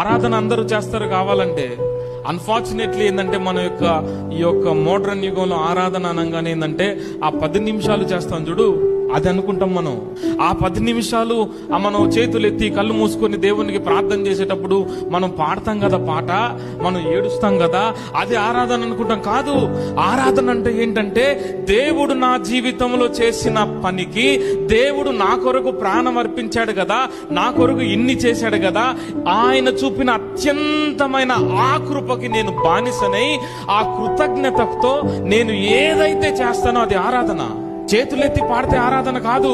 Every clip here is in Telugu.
ఆరాధన అందరూ చేస్తారు కావాలంటే, అన్ఫార్చునేట్లీ ఏంటంటే మన ఈ యొక్క మోడ్రన్ యుగంలో ఆరాధన అనగానే ఏంటంటే ఆ 10 నిమిషాలు చేస్తాం చూడు, అది అనుకుంటాం మనం. ఆ 10 నిమిషాలు మనం చేతులు ఎత్తి కళ్ళు మూసుకొని దేవునికి ప్రార్థన చేసేటప్పుడు మనం పాడతాం కదా పాట, మనం ఏడుస్తాం కదా, అది ఆరాధన అనుకుంటాం. కాదు, ఆరాధన అంటే ఏంటంటే దేవుడు నా జీవితంలో చేసిన పనికి, దేవుడు నా కొరకు ప్రాణం అర్పించాడు కదా, నా కొరకు ఇన్ని చేశాడు కదా, ఆయన చూపిన అత్యంతమైన ఆ కృపకి నేను బానిసనై ఆ కృతజ్ఞతతో నేను ఏదైతే చేస్తానో అది ఆరాధన. చేతులెత్తి పాడితే ఆరాధన కాదు.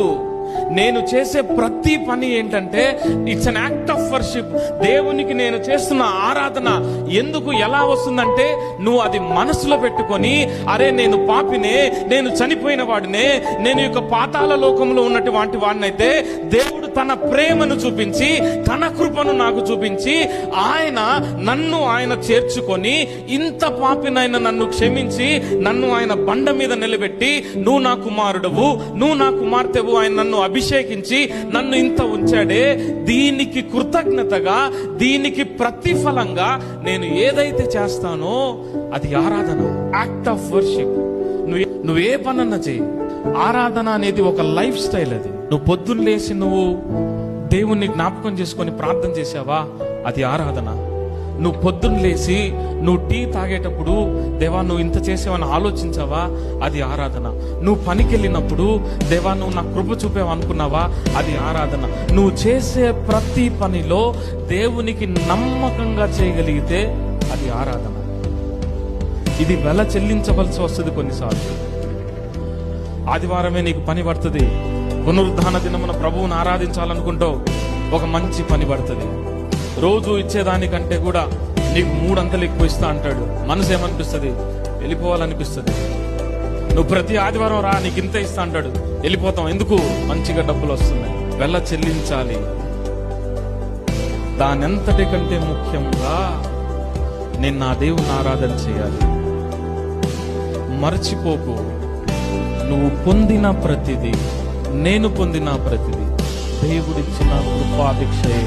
నేను చేసే ప్రతి పని ఏంటంటే it's an act of worship. దేవునికి నేను చేస్తున్న ఆరాధన ఎందుకు ఎలా వస్తుందంటే, నువ్వు అది మనసులో పెట్టుకొని, అరే నేను పాపినే, నేను చనిపోయిన వాడినే, నేను యొక్క పాతాళ లోకంలో ఉన్నటువంటి వాడినైతే దేవుడు తన ప్రేమను చూపించి, తన కృపను నాకు చూపించి, ఆయన చేర్చుకొని, ఇంత పాపినైనా నన్ను క్షమించి, నన్ను ఆయన బండ మీద నిలబెట్టి, నువ్వు నా కుమారుడవు, నువ్వు నా కుమార్తెవు, ఆయన నన్ను అభిషేకించి నన్ను ఇంత ఉంచాడే, దీనికి కృతజ్ఞతగా, దీనికి ప్రతిఫలంగా నేను ఏదైతే చేస్తానో అది ఆరాధన, యాక్ట్ ఆఫ్ వర్షిప్. నువ్వే పనన్నా చెయ్యి, ఆరాధన అనేది ఒక లైఫ్ స్టైల్. అది నువ్వు పొద్దున్న లేచి నువ్వు దేవుణ్ణి జ్ఞాపకం చేసుకొని ప్రార్థన చేసావా, అది ఆరాధన. నువ్వు పొద్దున్న లేచి నువ్వు టీ తాగేటప్పుడు దేవా నువ్వు ఇంత చేసావని ఆలోచించావా, అది ఆరాధన. నువ్వు పనికి వెళ్ళినప్పుడు దేవా నువ్వు నా కృప చూపేవా అనుకున్నావా, అది ఆరాధన. నువ్వు చేసే ప్రతి పనిలో దేవునికి నమ్మకంగా చేయగలిగితే అది ఆరాధన. ఇది వెల చెల్లించవలసి వస్తుంది కొన్నిసార్లు. ఆదివారమే నీకు పని పడుతుంది, పునరుద్ధాన దినమున ప్రభువుని ఆరాధించాలనుకుంటావు, ఒక మంచి పని పడుతుంది. రోజు ఇచ్చేదానికంటే కూడా నీకు 3 అంతలు ఎక్కువ ఇస్తా అంటాడు. మనసు ఏమనిపిస్తుంది, వెళ్ళిపోవాలనిపిస్తుంది. నువ్వు ప్రతి ఆదివారం రా, నీకు ఇంత ఇస్తా అంటాడు, వెళ్ళిపోతాం. ఎందుకు? మంచిగా డబ్బులు వస్తున్నాయి. వెళ్ళ చెల్లించాలి. దానెంతటి కంటే ముఖ్యంగా నేను నా దేవుని ఆరాధన చేయాలి. మర్చిపోకు, నువ్వు పొందిన ప్రతిదీ, నేను పొందిన ప్రతిదీ దేవుడిచ్చిన కృపాభిక్షయే.